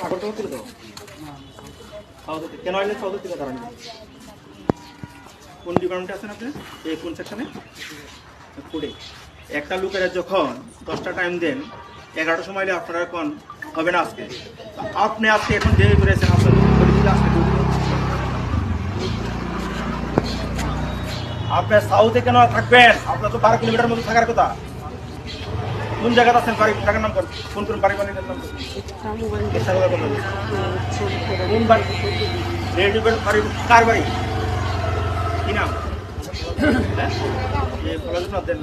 আগরতলা থেকে তো কেন আইলেন চৌধুরী থেকে দাঁড়ান? কোন ডিপার্টমেন্টে আছেন আপনি? এই কোন সেকশনে? ফুডে। একটা লোকের যখন 10টা টাইম দেন, 11টার সময় এলে আপনারা এখন হবে না আজকে। আপনি আজকে এখন দেরি করেছেন, আপনার আজকে আপনার সাউথে কেন থাকবেন? আপনার তো 12 কিলোমিটার মধ্যে থাকার কথা। কোন জায়গাতে আছেন? বাড়ি টাকার নাম করেন, ফোন করুন, বাড়ি বাড়ির নাম করুন। কোন বাড়ি? বাড়ি কার বাড়ি? কি নাম? দেন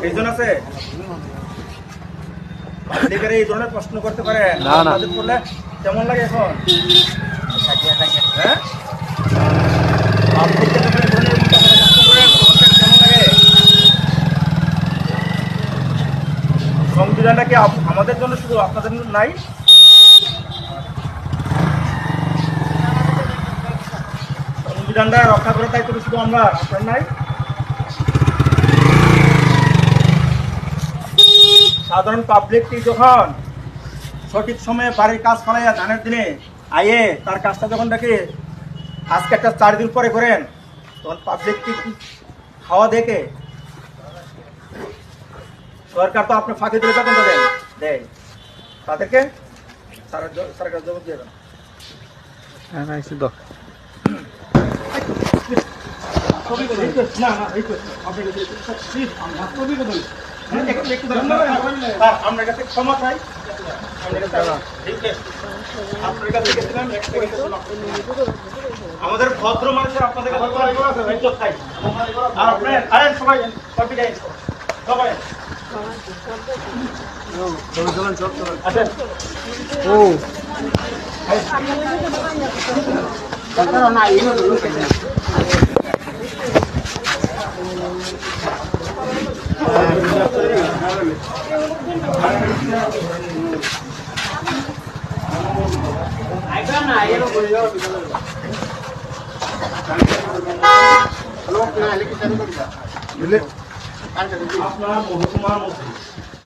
রিজন আছে? এই ধরনের প্রশ্ন করতে পারে করলে কেমন লাগে এখন? হ্যাঁ, সংবিধানটা কি আমাদের জন্য শুধু, আপনাদের নাই? সংবিধানটা রক্ষা করার দায়িত্ব শুধু আমরা, আপনার নাই? সাধারণ পাবলিকটি যখন সঠিক সময়ে বাড়ির কাজ ফলাইয়া ধানের দিনে আইয়ে তার কাজটা যখন দেখে আজকে একটা 4 দিন পরে করেন, তখন পাবলিকটি খাওয়া দেখে সরকার তো আপনি ফাঁকি দিলে তখন তো দেয় তাদেরকে সরকার জবাব দিয়ে দেন। আপনার কাছে ক্ষমা চাই, আমাদের ভদ্র মানুষের আপনাদের কাছে চাই। আর আপনি আরেন সবাই সবাই আপনার মহকুমার মধ্যে